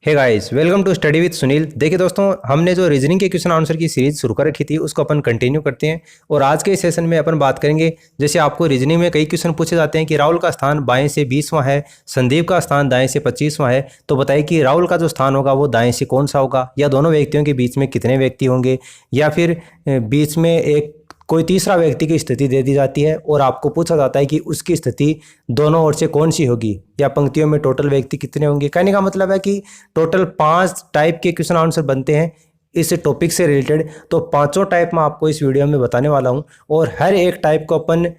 Hey guys, welcome to study with Sunil. देखिए दोस्तों, हमने जो रीजनिंग के क्वेश्चन आंसर की सीरीज शुरू कर रखी थी उसको अपन कंटिन्यू करते हैं। और आज के इस सेशन में अपन बात करेंगे, जैसे आपको रीजनिंग में कई क्वेश्चन पूछे जाते हैं कि राहुल का स्थान बाएं से 20वां है, संदीप का स्थान दाएं से 25वां है, तो बताइए कि राहुल का जो स्थान होगा वो दाएं से कौन सा होगा, या दोनों व्यक्तियों के बीच में कितने व्यक्ति होंगे, या फिर बीच में एक कोई तीसरा व्यक्ति की स्थिति दे दी जाती है और आपको पूछा जाता है कि उसकी स्थिति दोनों ओर से कौन सी होगी, या पंक्तियों में टोटल व्यक्ति कितने होंगे। कहने का मतलब है कि टोटल 5 टाइप के क्वेश्चन आंसर बनते हैं इस टॉपिक से रिलेटेड। तो पांचों टाइप मैं आपको इस वीडियो में बताने वाला हूं और हर एक टाइप को अपन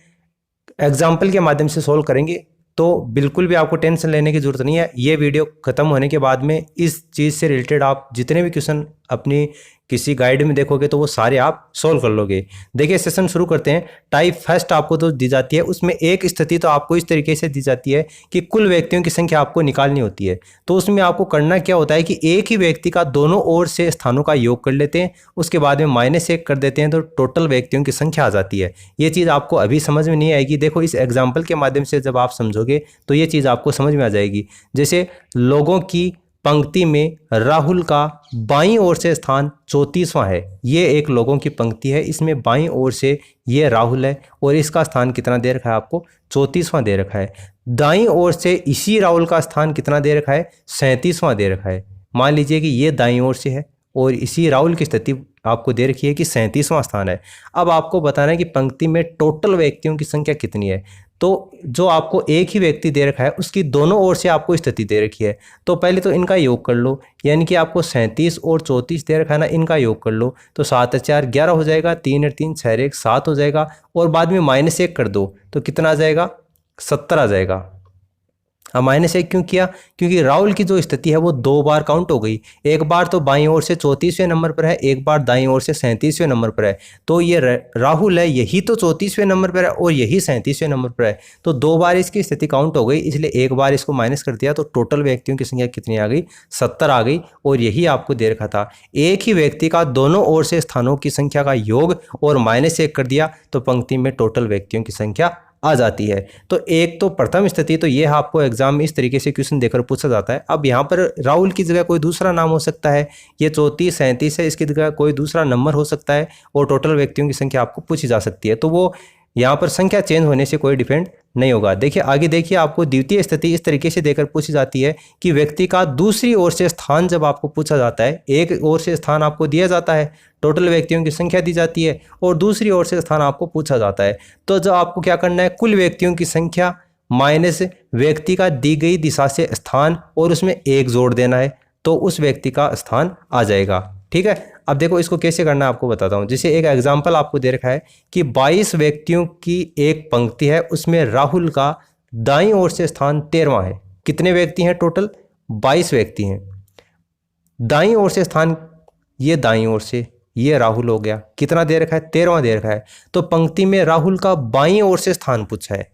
एग्जाम्पल के माध्यम से सोल्व करेंगे। तो बिल्कुल भी आपको टेंशन लेने की जरूरत नहीं है। ये वीडियो खत्म होने के बाद में इस चीज़ से रिलेटेड आप जितने भी क्वेश्चन अपनी किसी गाइड में देखोगे तो वो सारे आप सोल्व कर लोगे। देखिए, सेशन शुरू करते हैं। टाइप फर्स्ट आपको तो दी जाती है, उसमें एक स्थिति तो आपको इस तरीके से दी जाती है कि कुल व्यक्तियों की संख्या आपको निकालनी होती है। तो उसमें आपको करना क्या होता है कि एक ही व्यक्ति का दोनों ओर से स्थानों का योग कर लेते हैं, उसके बाद में -1 कर देते हैं, तो टोटल व्यक्तियों की संख्या आ जाती है। ये चीज़ आपको अभी समझ में नहीं आएगी। देखो, इस एग्जाम्पल के माध्यम से जब आप समझोगे तो ये चीज़ आपको समझ में आ जाएगी। जैसे लोगों की पंक्ति में राहुल का बाईं ओर से स्थान 34वां है। ये एक लोगों की पंक्ति है, इसमें बाईं ओर से ये राहुल है और इसका स्थान कितना दे रखा है आपको, 34वां दे रखा है। दाईं ओर से इसी राहुल का स्थान कितना दे रखा है, 37वां दे रखा है। मान लीजिए कि ये दाईं ओर से है और इसी राहुल की स्थिति आपको दे रखी है कि 37वां स्थान है। अब आपको बताना है कि पंक्ति में टोटल व्यक्तियों की संख्या कितनी है। तो जो आपको एक ही व्यक्ति दे रखा है उसकी दोनों ओर से आपको स्थिति दे रखी है, तो पहले तो इनका योग कर लो। यानी कि आपको 37 और 34 दे रखा है ना, इनका योग कर लो तो 7 4 11 हो जाएगा, 3 3 6 1 7 हो जाएगा, और बाद में -1 कर दो तो कितना आ जाएगा, 70 आ जाएगा। अब -1 क्यों किया, क्योंकि राहुल की जो स्थिति है वो 2 बार काउंट हो गई। एक बार तो बाईं ओर से 34वें नंबर पर है, एक बार दाईं ओर से 37वें नंबर पर है। तो ये राहुल है, यही तो 34वें नंबर पर है और यही 37वें नंबर पर है, तो 2 बार इसकी स्थिति काउंट हो गई, इसलिए एक बार इसको माइनस कर दिया तो टोटल व्यक्तियों की संख्या कितनी आ गई, 70 आ गई। और यही आपको दे रखा था। एक ही व्यक्ति का दोनों ओर से स्थानों की संख्या का योग और -1 कर दिया तो पंक्ति में टोटल व्यक्तियों की संख्या आ जाती है। तो एक तो प्रथम स्थिति, तो ये आपको एग्जाम में इस तरीके से क्वेश्चन देकर पूछा जाता है। अब यहाँ पर राहुल की जगह कोई दूसरा नाम हो सकता है, ये 34 37 है, इसकी जगह कोई दूसरा नंबर हो सकता है और टोटल व्यक्तियों की संख्या आपको पूछी जा सकती है। तो वो यहाँ पर संख्या चेंज होने से कोई डिपेंड नहीं होगा। देखिए आगे, देखिए आपको द्वितीय स्थिति इस तरीके से देकर पूछी जाती है कि व्यक्ति का दूसरी ओर से स्थान जब आपको पूछा जाता है, एक ओर से स्थान आपको दिया जाता है, टोटल व्यक्तियों की संख्या दी जाती है, और दूसरी ओर से स्थान आपको पूछा जाता है, तो जो आपको क्या करना है, कुल व्यक्तियों की संख्या माइनस व्यक्ति का दी गई दिशा से स्थान और उसमें 1 जोड़ देना है, तो उस व्यक्ति का स्थान आ जाएगा। ठीक है। अब देखो इसको कैसे करना है आपको बताता हूँ। जैसे एक एग्जाम्पल आपको दे रखा है कि 22 व्यक्तियों की एक पंक्ति है, उसमें राहुल का दाईं ओर से स्थान 13वां है। कितने व्यक्ति हैं टोटल, 22 व्यक्ति हैं। दाईं ओर से स्थान, ये दाईं ओर से ये राहुल हो गया, कितना दे रखा है, 13वां दे रखा है। तो पंक्ति में राहुल का बाईं ओर से स्थान पूछा है,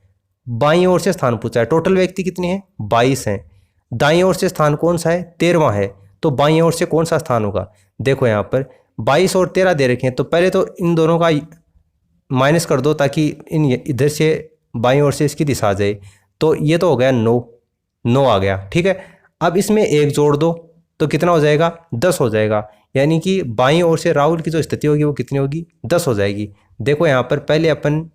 बाईं ओर से स्थान पूछा है। टोटल व्यक्ति कितने हैं, 22 हैं। दाईं ओर से स्थान कौन सा है, 13वां है, तो बाईं ओर से कौन सा स्थान होगा। देखो यहाँ पर 22 और 13 दे रखे हैं, तो पहले तो इन दोनों का माइनस कर दो ताकि इन इधर से बाईं ओर से इसकी दिशा आ जाए। तो ये तो हो गया 9 आ गया। ठीक है। अब इसमें 1 जोड़ दो तो कितना हो जाएगा, 10 हो जाएगा। यानी कि बाईं ओर से राहुल की जो स्थिति होगी वो कितनी होगी, 10 हो जाएगी। देखो यहाँ पर पहले अपन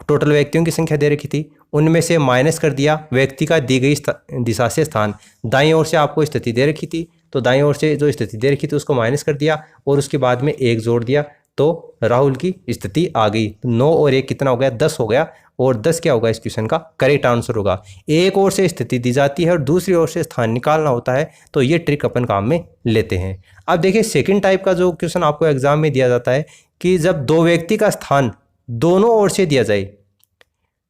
टोटल व्यक्तियों की संख्या दे रखी थी, उनमें से माइनस कर दिया व्यक्ति का दी गई दिशा से स्थान। दाईं ओर से आपको स्थिति दे रखी थी, तो दाईं ओर से जो स्थिति दे रखी थी उसको माइनस कर दिया और उसके बाद में 1 जोड़ दिया, तो राहुल की स्थिति आ गई। 9 और 1 कितना हो गया, 10 हो गया। और 10 क्या होगा, इस क्वेश्चन का करेक्ट आंसर होगा। एक ओर से स्थिति दी जाती है और दूसरी ओर से स्थान निकालना होता है, तो ये ट्रिक अपन काम में लेते हैं। अब देखिए सेकेंड टाइप का जो क्वेश्चन आपको एग्जाम में दिया जाता है कि जब 2 व्यक्ति का स्थान दोनों ओर से दिया जाए,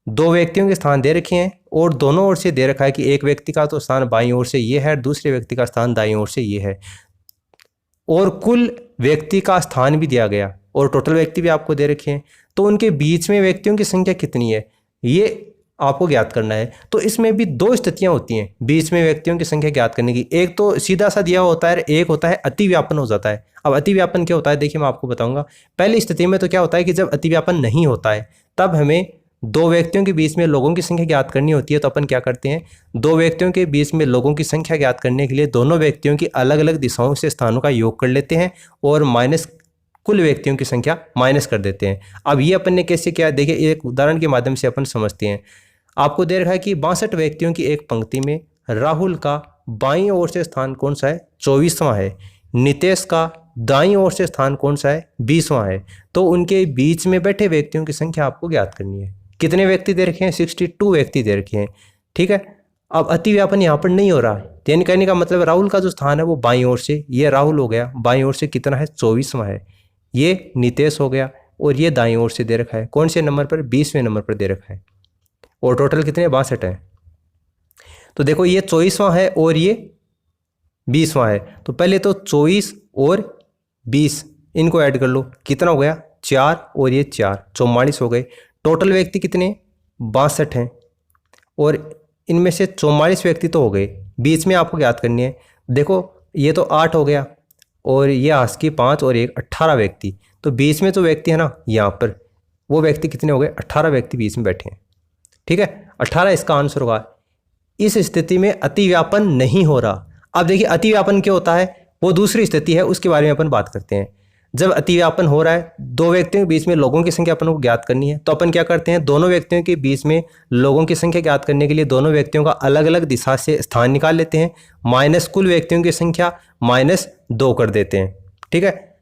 2 व्यक्तियों के स्थान दे रखे हैं और दोनों ओर से दे रखा है कि एक व्यक्ति का तो स्थान बाईं ओर से ये है, दूसरे व्यक्ति का स्थान दाईं ओर से ये है, और कुल व्यक्ति का स्थान भी दिया गया और टोटल व्यक्ति भी आपको दे रखे हैं, तो उनके बीच में व्यक्तियों की संख्या कितनी है ये आपको ज्ञात करना है। तो इसमें भी 2 स्थितियां होती हैं बीच में व्यक्तियों की संख्या ज्ञात करने की। एक तो सीधा सा दिया होता है, एक होता है अतिव्यापन हो जाता है। अब अतिव्यापन क्या होता है, देखिए मैं आपको बताऊंगा। पहली स्थिति में तो क्या होता है कि जब अतिव्यापन नहीं होता है तब हमें दो व्यक्तियों के बीच में लोगों की संख्या ज्ञात करनी होती है तो अपन क्या करते हैं, दो व्यक्तियों के बीच में लोगों की संख्या ज्ञात करने के लिए दोनों व्यक्तियों की अलग अलग दिशाओं से स्थानों का योग कर लेते हैं और माइनस कुल व्यक्तियों की संख्या माइनस कर देते हैं। अब ये अपन ने कैसे किया, देखिए एक उदाहरण के माध्यम से अपन समझते हैं। आपको दे रखा है कि 62 व्यक्तियों की एक पंक्ति में राहुल का बाईं ओर से स्थान कौन सा है, 24वां है। नितेश का दाईं ओर से स्थान कौन सा है, 20वां है। तो उनके बीच में बैठे व्यक्तियों की संख्या आपको ज्ञात करनी है। कितने व्यक्ति दे रखे हैं, 62 व्यक्ति दे रखे हैं। ठीक है, अब अतिव्यापन यहाँ पर नहीं हो रहा है, यानी कहने का मतलब राहुल का जो स्थान है वो बाईं ओर से, ये राहुल हो गया, बाईं ओर से कितना है, 24वां है। ये नितेश हो गया और ये दाईं ओर से दे रखा है, कौन से नंबर पर, 20वें नंबर पर दे रखा है। और टोटल कितने, 62 है। तो देखो ये 24वां है और ये 20वां है। तो पहले तो 24 और 20 इनको ऐड कर लो, कितना हो गया, 4 और ये 4, 44 हो गए। टोटल व्यक्ति कितने, 62 हैं और इनमें से 44 व्यक्ति तो हो गए, बीच में आपको ज्ञात करनी है। देखो ये तो 8 हो गया और ये आस की 5 और 1, 18 व्यक्ति। तो बीच में तो व्यक्ति है ना, यहाँ पर वो व्यक्ति कितने हो गए, 18 व्यक्ति बीच में बैठे हैं। ठीक है, 18 इसका आंसर होगा। इस स्थिति में अतिव्यापन नहीं हो रहा। अब देखिए अतिव्यापन क्या होता है, वो दूसरी स्थिति है, उसके बारे में अपन बात करते हैं। जब अतिव्यापन हो रहा है, दो व्यक्तियों के बीच में लोगों की संख्या अपन को ज्ञात करनी है, तो अपन क्या करते हैं, दोनों व्यक्तियों के बीच में लोगों की संख्या ज्ञात करने के लिए दोनों व्यक्तियों का अलग अलग दिशा से स्थान निकाल लेते हैं, माइनस कुल व्यक्तियों की संख्या -2 कर देते हैं। ठीक है,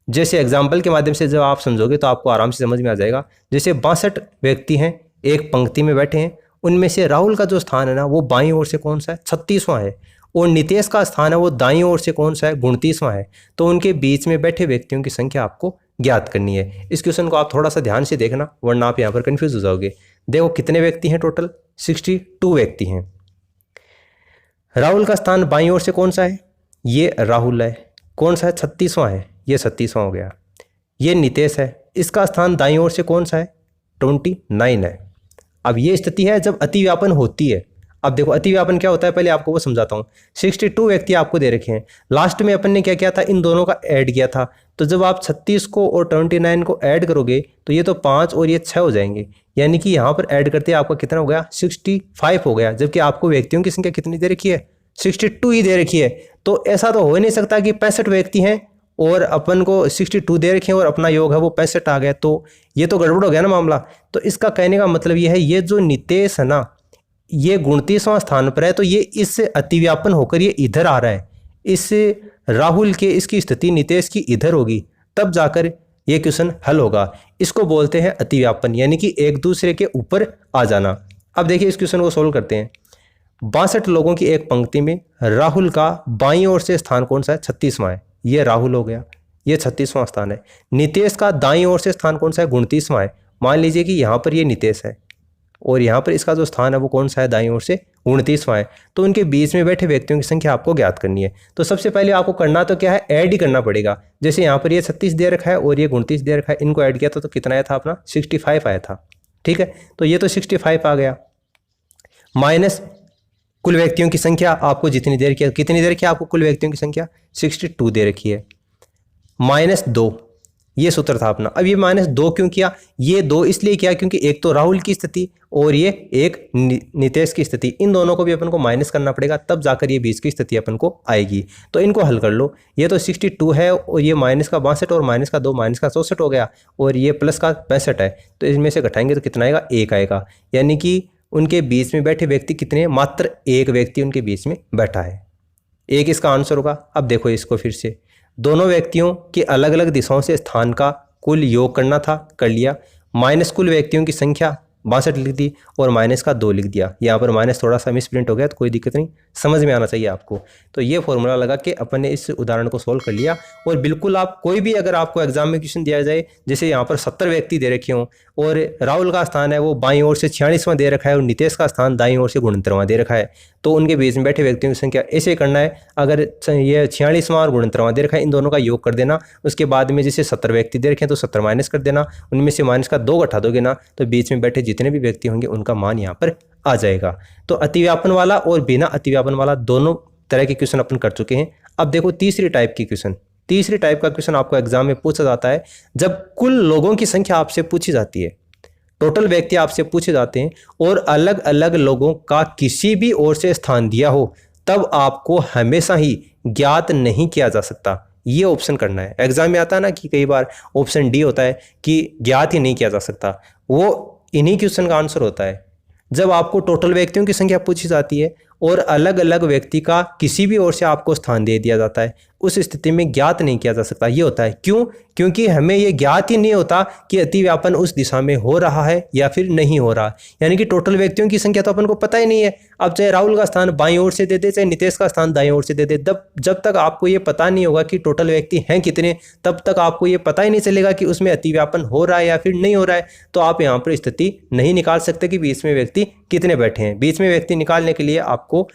जैसे एग्जाम्पल के माध्यम से जब आप समझोगे तो आपको आराम से समझ में आ जाएगा। जैसे 62 व्यक्ति हैं, एक पंक्ति में बैठे हैं, उनमें से राहुल का जो स्थान है ना वो बाईं ओर से कौन सा है, 36वां है। और नितेश का स्थान है वो दाईं ओर से कौन सा है, 29वां है। तो उनके बीच में बैठे व्यक्तियों की संख्या आपको ज्ञात करनी है। इस क्वेश्चन को आप थोड़ा सा ध्यान से देखना, वरना आप यहाँ पर कंफ्यूज हो जाओगे। देखो कितने व्यक्ति हैं, टोटल 62 व्यक्ति हैं। राहुल का स्थान बाईं ओर से कौन सा है, ये राहुल है, कौन सा है, 36वां है, ये 36वां हो गया। ये नितेश है, इसका स्थान दाईं ओर से कौन सा है, 29 है। अब ये स्थिति है जब अतिव्यापन होती है। अब देखो अतिव्यापन क्या होता है, पहले आपको वो समझाता हूँ। 62 व्यक्ति आपको दे रखे हैं, लास्ट में अपन ने क्या किया था, इन दोनों का ऐड किया था। तो जब आप 36 को और 29 को ऐड करोगे तो ये तो 5 और ये 6 हो जाएंगे, यानी कि यहाँ पर ऐड करते आपका कितना हो गया, 65 हो गया। जबकि आपको व्यक्तियों की संख्या कितनी दे रखी है, 62 ही दे रखी है। तो ऐसा तो हो ही नहीं सकता कि 65 व्यक्ति हैं और अपन को 62 दे रखे हैं और अपना योग है वो 65 आ गया, तो ये तो गड़बड़ हो गया ना मामला। तो इसका कहने का मतलब ये है, ये जो नितेश है ना, ये 29वां स्थान पर है, तो ये इस अतिव्यापन होकर ये इधर आ रहा है। इस राहुल के इसकी स्थिति नितेश की इधर होगी, तब जाकर ये क्वेश्चन हल होगा। इसको बोलते हैं अतिव्यापन, यानी कि एक दूसरे के ऊपर आ जाना। अब देखिए इस क्वेश्चन को सोल्व करते हैं। 62 लोगों की एक पंक्ति में राहुल का बाईं ओर से स्थान कौन सा है, 36वां है, ये राहुल हो गया, ये 36वां स्थान है। नितेश का दाईं ओर से स्थान कौन सा है, 29वां है। मान लीजिए कि यहाँ पर ये नितेश है और यहाँ पर इसका जो स्थान है वो कौन सा है, दाईं ओर से 29वां है। तो उनके बीच में बैठे व्यक्तियों की संख्या आपको ज्ञात करनी है। तो सबसे पहले आपको करना तो क्या है, ऐड ही करना पड़ेगा। जैसे यहाँ पर ये 36 दे रखा है और ये 29 दे रखा है, इनको ऐड किया था तो कितना आया था अपना, 65 आया था। ठीक है, तो ये तो 65 आ गया, माइनस कुल व्यक्तियों की संख्या आपको जितनी दे रखी है, कितनी दे रखी है आपको, कुल व्यक्तियों की संख्या 62 दे रखी है, -2, ये सूत्र था अपना। अब ये -2 क्यों किया, ये 2 इसलिए किया क्योंकि एक तो राहुल की स्थिति और ये एक नितेश की स्थिति, इन दोनों को भी अपन को माइनस करना पड़ेगा, तब जाकर ये बीच की स्थिति अपन को आएगी। तो इनको हल कर लो। ये तो 62 है और ये माइनस का 62 और माइनस का 2 माइनस का 64 हो गया, और ये प्लस का 65 है। तो इसमें से घटाएंगे तो कितना आएगा, 1 आएगा। यानी कि उनके बीच में बैठे व्यक्ति कितने, मात्र एक व्यक्ति उनके बीच में बैठा है, 1 इसका आंसर होगा। अब देखो इसको फिर से, दोनों व्यक्तियों के अलग अलग दिशाओं से स्थान का कुल योग करना था, कर लिया। माइनस कुल व्यक्तियों की संख्या 62 लिख दी और माइनस का 2 लिख दिया। यहाँ पर माइनस थोड़ा सा मिसप्रिंट हो गया, तो कोई दिक्कत नहीं, समझ में आना चाहिए आपको। तो ये फॉर्मूला लगा के अपन ने इस उदाहरण को सोल्व कर लिया। और बिल्कुल आप कोई भी अगर आपको एग्जाम में क्वेश्चन दिया जाए, जैसे यहाँ पर 70 व्यक्ति दे रखे हों और राहुल का स्थान है वो बाईं ओर से 46वां दे रखा है और नितेश का स्थान दाईं ओर से 69वां दे रखा है, तो उनके बीच में बैठे व्यक्तियों की संख्या ऐसे करना है। अगर ये 46वां और 69वां दे रखा है, इन दोनों का योग कर देना। उसके बाद में जैसे 70 व्यक्ति दे रखे हैं तो 70 माइनस कर देना, उनमें से माइनस का 2 घटा दोगे ना, तो बीच में बैठे जितने भी व्यक्ति होंगे उनका मान यहाँ पर आ जाएगा। तो अतिव्यापन वाला और बिना अतिव्यापन वाला दोनों तरह के क्वेश्चन अपन कर चुके हैं। अब देखो तीसरी टाइप की क्वेश्चन, तीसरी टाइप का क्वेश्चन आपको एग्जाम में पूछा जाता है जब कुल लोगों की संख्या आपसे पूछी जाती है। टोटल व्यक्ति आपसे पूछे जाते हैं और अलग अलग लोगों का किसी भी ओर से स्थान दिया हो, तब आपको हमेशा ही ज्ञात नहीं किया जा सकता। ये ऑप्शन करना है। एग्जाम में आता है ना कि कई बार ऑप्शन डी होता है कि ज्ञात ही नहीं किया जा सकता, वो इन्हीं क्वेश्चन का आंसर होता है। जब आपको टोटल व्यक्तियों की संख्या पूछी जाती है और अलग अलग व्यक्ति का किसी भी ओर से आपको स्थान दे दिया जाता है, उस स्थिति में ज्ञात नहीं किया जा सकता। ये होता है क्यों? क्योंकि हमें ये ज्ञात ही नहीं होता कि अतिव्यापन उस दिशा में हो रहा है या फिर नहीं हो रहा। यानी कि टोटल व्यक्तियों की संख्या तो अपन को पता ही नहीं है। अब चाहे राहुल का स्थान बाईं ओर से दे दे, चाहे नितेश का स्थान दाईं ओर से दे दे, जब तक आपको ये पता नहीं होगा कि टोटल व्यक्ति हैं कितने, तब तक आपको ये पता ही नहीं चलेगा कि उसमें अतिव्यापन हो रहा है या फिर नहीं हो रहा है। तो आप यहाँ पर स्थिति नहीं निकाल सकते कि बीच में व्यक्ति कितने बैठे हैं। बीच में व्यक्ति निकालने के लिए आपको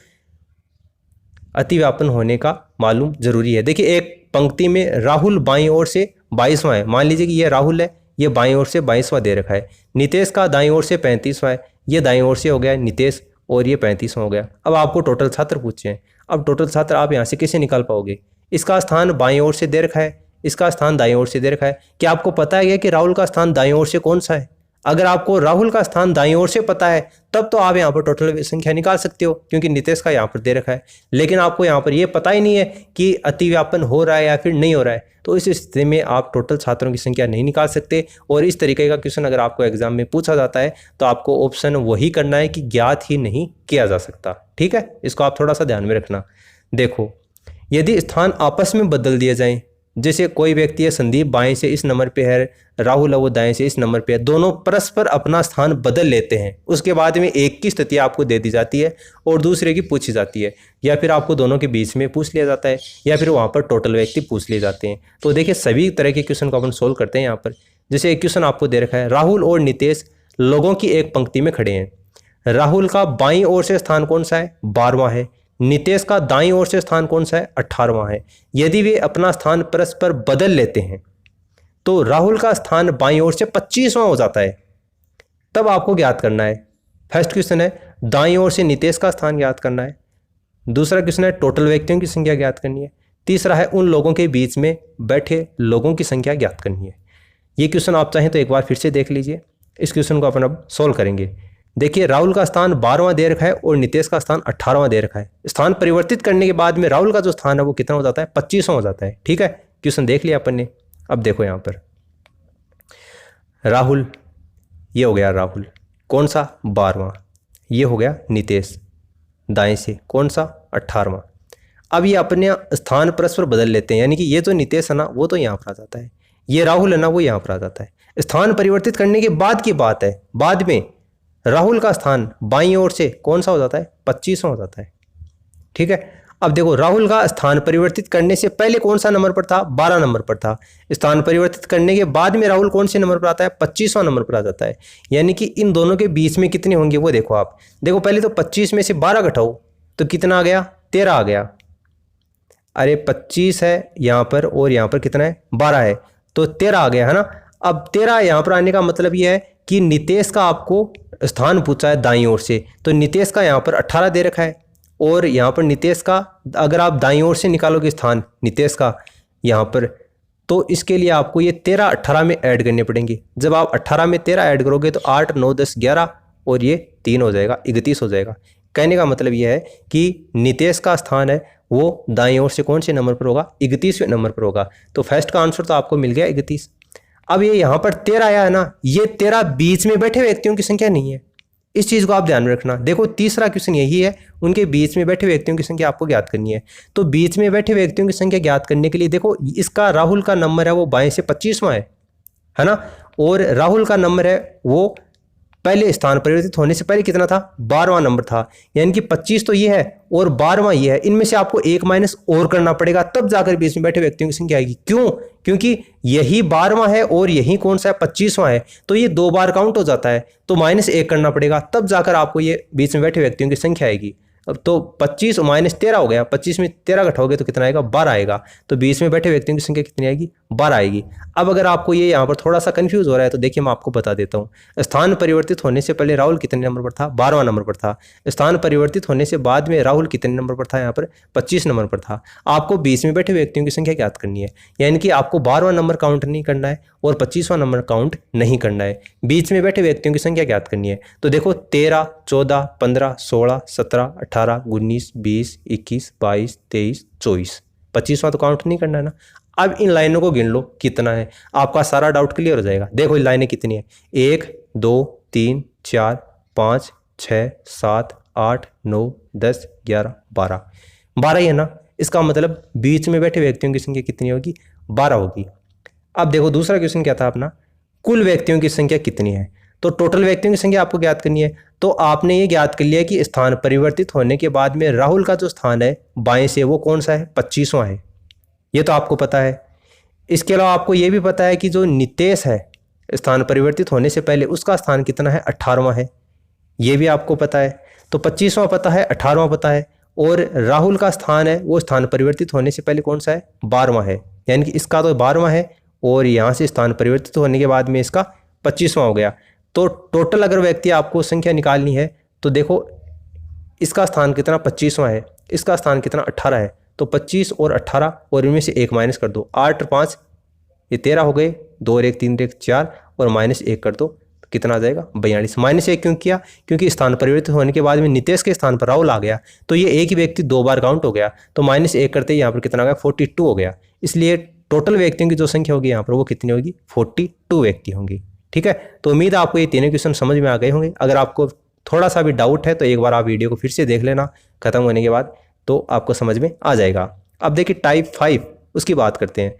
अतिव्यापन होने का मालूम जरूरी है। देखिए, एक पंक्ति में राहुल बाईं ओर से 22वां है। मान लीजिए कि ये राहुल है, ये बाईं ओर से 22वां दे रखा है। नितेश का दाईं ओर से 35वां है, ये दाईं ओर से हो गया नितेश, और ये 35वां हो गया। अब आपको टोटल छात्र पूछे हैं। अब टोटल छात्र आप यहाँ से कैसे निकाल पाओगे? इसका स्थान बाईं ओर से दे रखा है, इसका स्थान दाईं ओर से दे रखा है। क्या आपको पता है कि राहुल का स्थान दाईं ओर से कौन सा है? अगर आपको राहुल का स्थान दाईं ओर से पता है तब तो आप यहाँ पर टोटल संख्या निकाल सकते हो, क्योंकि नितेश का यहाँ पर दे रखा है। लेकिन आपको यहाँ पर ये पता ही नहीं है कि अतिव्यापन हो रहा है या फिर नहीं हो रहा है, तो इस स्थिति में आप टोटल छात्रों की संख्या नहीं निकाल सकते। और इस तरीके का क्वेश्चन अगर आपको एग्जाम में पूछा जाता है तो आपको ऑप्शन वही करना है कि ज्ञात ही नहीं किया जा सकता। ठीक है, इसको आप थोड़ा सा ध्यान में रखना। देखो, यदि स्थान आपस में बदल दिए जाएं, जैसे कोई व्यक्ति है संदीप बाएं से इस नंबर पे है, राहुल है वो दाएं से इस नंबर पे है, दोनों परस्पर अपना स्थान बदल लेते हैं। उसके बाद में एक की स्थिति आपको दे दी जाती है और दूसरे की पूछी जाती है, या फिर आपको दोनों के बीच में पूछ लिया जाता है, या फिर वहाँ पर टोटल व्यक्ति पूछ लिए जाते हैं। तो देखिए, सभी तरह के क्वेश्चन को अपन सोल्व करते हैं यहाँ पर। जैसे एक क्वेश्चन आपको दे रखा है, राहुल और नितेश लोगों की एक पंक्ति में खड़े हैं। राहुल का बाईं ओर से स्थान कौन सा है? 12वां है। नितेश का दाईं ओर से स्थान कौन सा है? 18वां है। यदि वे अपना स्थान परस्पर बदल लेते हैं तो राहुल का स्थान बाईं ओर से 25वां हो जाता है। तब आपको ज्ञात करना है। फर्स्ट क्वेश्चन है दाईं ओर से नितेश का स्थान ज्ञात करना है। दूसरा क्वेश्चन है टोटल व्यक्तियों की संख्या ज्ञात करनी है। तीसरा है उन लोगों के बीच में बैठे लोगों की संख्या ज्ञात करनी है। ये क्वेश्चन आप चाहें तो एक बार फिर से देख लीजिए। इस क्वेश्चन को अपन अब सोल्व करेंगे। देखिए, राहुल का स्थान 12वां दे रखा है और नितेश का स्थान 18वां दे रखा है। स्थान परिवर्तित करने के बाद में राहुल का जो स्थान है वो कितना हो जाता है? 25वां हो जाता है। ठीक है, क्वेश्चन देख लिया अपन ने। अब देखो यहाँ पर राहुल, ये हो गया राहुल, कौन सा? 12वां। ये हो गया नितेश, दाएं से कौन सा? 18वां। अब ये अपने स्थान परस्पर बदल लेते हैं, यानी कि ये जो नितेश है ना वो तो यहाँ पर आ जाता है, ये राहुल है ना वो यहाँ पर आ जाता है। स्थान परिवर्तित करने के बाद की बात है। बाद में राहुल का स्थान बाईं ओर से कौन सा हो जाता है? 25वां हो जाता है। ठीक है, अब देखो, राहुल का स्थान परिवर्तित करने से पहले कौन सा नंबर पर था? 12 नंबर पर था। स्थान परिवर्तित करने के बाद में राहुल कौन से नंबर पर आता है? 25वां नंबर पर आ जाता है। यानी कि इन दोनों के बीच में कितने होंगे वो देखो आप। देखो, पहले तो 25 में से 12 घटाओ तो कितना आ गया? 13 आ गया। अरे 25 है यहाँ पर और यहाँ पर कितना है? 12 है, तो 13 आ गया है ना। अब 13 यहाँ पर आने का मतलब ये है कि नितेश का आपको स्थान पूछा है दाईं ओर से, तो नितेश का यहाँ पर 18 दे रखा है और यहाँ पर नितेश का अगर आप दाईं ओर से निकालोगे स्थान नितेश का यहाँ पर, तो इसके लिए आपको ये 13 18 में ऐड करने पड़ेंगे। जब आप 18 में 13 ऐड करोगे तो 8 9 10 11 और ये 3 हो जाएगा, 31 हो जाएगा। कहने का मतलब यह है कि नितेश का स्थान है वो दाईं ओर से कौन से नंबर पर होगा? 31वें नंबर पर होगा। तो फर्स्ट का आंसर तो आपको मिल गया 31। अब ये यहाँ पर 13 आया है ना, ये 13 बीच में बैठे व्यक्तियों की संख्या नहीं है। इस चीज़ को आप ध्यान में रखना। देखो, तीसरा क्वेश्चन यही है, उनके बीच में बैठे व्यक्तियों की संख्या आपको ज्ञात करनी है। तो बीच में बैठे व्यक्तियों की संख्या ज्ञात करने के लिए देखो, इसका राहुल का नंबर है वो बाएं से 25वां है ना, और राहुल का नंबर है वो पहले स्थान परिवर्तित होने से पहले कितना था? 12वां नंबर था। यानी कि 25 तो ये है और 12वां ये है। इनमें से आपको एक माइनस और करना पड़ेगा, तब जाकर बीच में बैठे व्यक्तियों की संख्या आएगी। क्यों? क्योंकि यही 12वां है और यही कौन सा है? 25वां है, तो ये 2 बार काउंट हो जाता है, तो -1 करना पड़ेगा, तब जाकर आपको ये बीच में बैठे व्यक्तियों की संख्या आएगी। अब तो 25 माइनस 13 हो गया, 25 में 13 घटाओगे तो कितना आएगा, 12 आएगा। तो 20 में बैठे व्यक्तियों की संख्या कितनी आएगी, 12 आएगी। अब अगर आपको ये यहाँ पर थोड़ा सा कंफ्यूज हो रहा है तो देखिए मैं आपको बता देता हूँ। स्थान परिवर्तित होने से पहले राहुल कितने नंबर पर था, 12वां नंबर पर था। स्थान परिवर्तित होने से बाद में राहुल कितने नंबर पर था, यहाँ पर 25 नंबर पर था। आपको 20 में बैठे व्यक्तियों की संख्या ज्ञात करनी है, यानी कि आपको 12वां नंबर काउंट नहीं करना है और 25वां नंबर काउंट नहीं करना है, बीच में बैठे व्यक्तियों की संख्या ज्ञात करनी है। तो देखो 13, 14, 15, 16, 17, 18, 19, 20, 21, 22, 23, 24, 25वां तो काउंट नहीं करना है ना। अब इन लाइनों को गिन लो कितना है, आपका सारा डाउट क्लियर हो जाएगा। देखो ये लाइनें कितनी है, 1, 2, 3, 4, 5, 6, 7, 8, 9, 10, 11, 12, 12 ही है ना। इसका मतलब बीच में बैठे व्यक्तियों की संख्या कितनी होगी, 12 होगी। अब देखो दूसरा क्वेश्चन क्या था अपना, कुल व्यक्तियों की संख्या कितनी है। तो टोटल व्यक्तियों की संख्या आपको ज्ञात करनी है। तो आपने ये ज्ञात कर लिया कि स्थान परिवर्तित होने के बाद में राहुल का जो स्थान है बाएं से वो कौन सा है, 25वां है, ये तो आपको पता है। इसके अलावा आपको ये भी पता है कि जो नितेश है स्थान परिवर्तित होने से पहले उसका स्थान कितना है, 18वां है, ये भी आपको पता है। तो 25वां पता है, 18वां पता है, और राहुल का स्थान है वो स्थान परिवर्तित होने से पहले कौन सा है, 12वां है, यानी कि इसका तो 12वां है और यहाँ से स्थान परिवर्तित होने के बाद में इसका 25वां हो गया। तो टोटल अगर व्यक्ति आपको संख्या निकालनी है तो देखो इसका स्थान कितना 25वां है, इसका स्थान कितना 18 है, तो 25 और 18 और इनमें से 1 माइनस कर दो, 8 और 5 ये 13 हो गए, 2 और 1 3 और 1 4 और माइनस 1 कर दो तो कितना आ जाएगा, 42। माइनस 1 क्यों किया, क्योंकि स्थान परिवर्तित होने के बाद में नितेश के स्थान पर राहुल आ गया, तो ये एक ही व्यक्ति 2 बार काउंट हो गया, तो माइनस 1 करते ही यहाँ पर कितना आ गया, 42 हो गया। इसलिए टोटल व्यक्तियों की जो संख्या होगी यहाँ पर वो कितनी होगी, 42 व्यक्ति होंगी। ठीक है, तो उम्मीद है आपको ये तीनों क्वेश्चन समझ में आ गए होंगे। अगर आपको थोड़ा सा भी डाउट है तो एक बार आप वीडियो को फिर से देख लेना खत्म होने के बाद, तो आपको समझ में आ जाएगा। अब देखिए टाइप 5 उसकी बात करते हैं।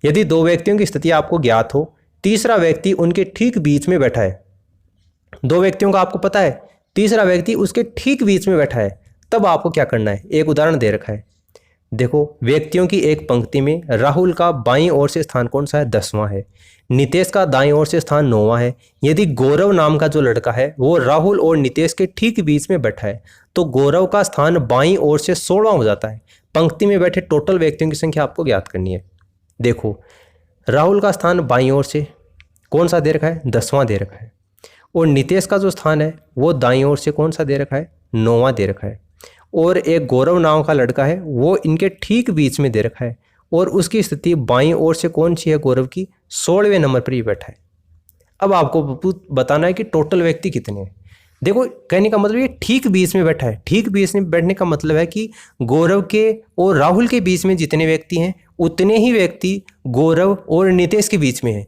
यदि दो व्यक्तियों की स्थिति आपको ज्ञात हो, तीसरा व्यक्ति उनके ठीक बीच में बैठा है, दो व्यक्तियों का आपको पता है, तीसरा व्यक्ति उसके ठीक बीच में बैठा है, तब आपको क्या करना है। एक उदाहरण दे रखा है, देखो व्यक्तियों की एक पंक्ति में राहुल का बाईं ओर से स्थान कौन सा है, 10वां है, नितेश का दाईं ओर से स्थान 9वां है। यदि गौरव नाम का जो लड़का है वो राहुल और नितेश के ठीक बीच में बैठा है, तो गौरव का स्थान बाईं ओर से 16वां हो जाता है। पंक्ति में बैठे टोटल व्यक्तियों की संख्या आपको ज्ञात करनी है। देखो राहुल का स्थान बाईं ओर से कौन सा दे रखा है, 10वां दे रखा है, और नितेश का जो स्थान है वो दाईं ओर से कौन सा दे रखा है, 9वां दे रखा है, और एक गौरव नाम का लड़का है वो इनके ठीक बीच में दे रखा है, और उसकी स्थिति बाईं ओर से कौन सी है, गौरव की 16वें नंबर पर ही बैठा है। अब आपको बताना है कि टोटल व्यक्ति कितने हैं। देखो कहने का मतलब ये ठीक बीच में बैठा है, ठीक बीच में बैठने का मतलब है कि गौरव के और राहुल के बीच में जितने व्यक्ति हैं उतने ही व्यक्ति गौरव और नितेश के बीच में हैं,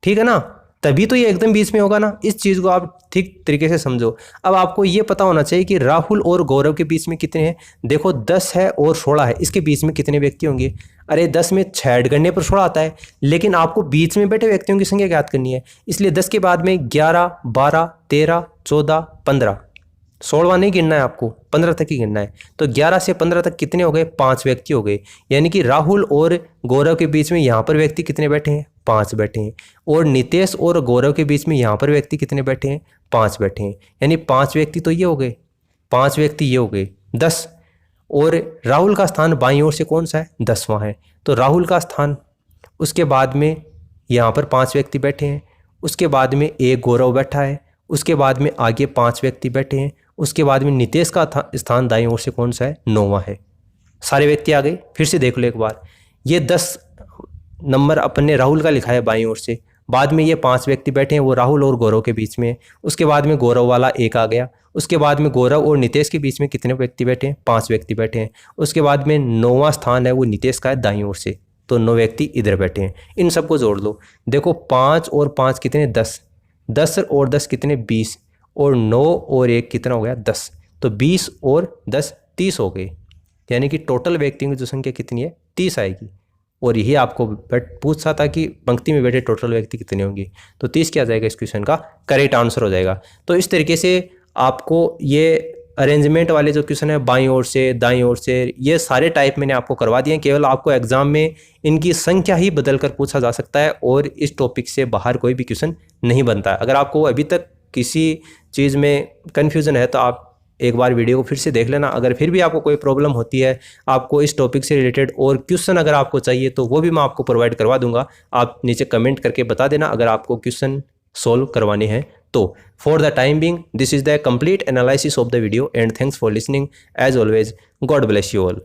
ठीक है ना, तभी तो ये एकदम बीच में होगा ना। इस चीज़ को आप ठीक तरीके से समझो। अब आपको ये पता होना चाहिए कि राहुल और गौरव के बीच में कितने हैं। देखो 10 है और 16 है, इसके बीच में कितने व्यक्ति होंगे। अरे 10 में 6 ऐड करने पर 16 आता है, लेकिन आपको बीच में बैठे व्यक्तियों की संख्या ज्ञात करनी है, इसलिए 10 के बाद में 11, 12, 13, 14, 15, 16वां नहीं गिनना है आपको, 15 तक ही गिनना है। तो 11 से 15 तक कितने हो गए, 5 व्यक्ति हो गए, यानी कि राहुल और गौरव के बीच में यहाँ पर व्यक्ति कितने बैठे हैं, 5 बैठे हैं, और नितेश और गौरव के बीच में यहाँ पर व्यक्ति कितने बैठे हैं, 5 बैठे हैं, यानी 5 व्यक्ति तो ये हो गए, 5 व्यक्ति ये हो गए 10। और राहुल का स्थान बाईं ओर से कौन सा है, 10वां है, तो राहुल का स्थान, उसके बाद में यहाँ पर 5 व्यक्ति बैठे हैं, उसके बाद में एक गौरव बैठा है, उसके बाद में आगे 5 व्यक्ति बैठे हैं, उसके बाद में नितेश का स्थान दाईं ओर से कौन सा है, 9वां है। सारे व्यक्ति आ गए। फिर से देख लो एक बार, ये 10 नंबर अपने राहुल का लिखा है बाईं ओर से, बाद में ये 5 व्यक्ति बैठे हैं वो राहुल और गौरव के बीच में, उसके बाद में गौरव वाला एक आ गया, उसके बाद में गौरव और नितेश के बीच में कितने व्यक्ति बैठे हैं, 5 व्यक्ति बैठे हैं, उसके बाद में 9वां स्थान है वो नितेश का है दाईं ओर से, तो 9 व्यक्ति इधर बैठे हैं। इन सबको जोड़ लो, देखो 5 और 5 कितने, 10, 10 और 10 कितने, 20, और 9 और 1 कितना हो गया, 10, तो 20 और 10 30 हो गए, यानी कि टोटल व्यक्तियों की जो संख्या कितनी है, 30 आएगी। और यही आपको पूछा था कि पंक्ति में बैठे टोटल व्यक्ति कितने होंगे, तो 30 क्या जाएगा, इस क्वेश्चन का करेक्ट आंसर हो जाएगा। तो इस तरीके से आपको ये अरेंजमेंट वाले जो क्वेश्चन है बाईं ओर से दाईं ओर से, ये सारे टाइप मैंने आपको करवा दिए हैं। केवल आपको एग्जाम में इनकी संख्या ही बदल कर पूछा जा सकता है और इस टॉपिक से बाहर कोई भी क्वेश्चन नहीं बनता है। अगर आपको अभी तक किसी चीज़ में कन्फ्यूज़न है तो आप एक बार वीडियो को फिर से देख लेना। अगर फिर भी आपको कोई प्रॉब्लम होती है, आपको इस टॉपिक से रिलेटेड और क्वेश्चन अगर आपको चाहिए तो वो भी मैं आपको प्रोवाइड करवा दूंगा। आप नीचे कमेंट करके बता देना अगर आपको क्वेश्चन सोल्व करवाने हैं तो। For the time being this is the complete analysis of the video and thanks for listening as always. God bless you all.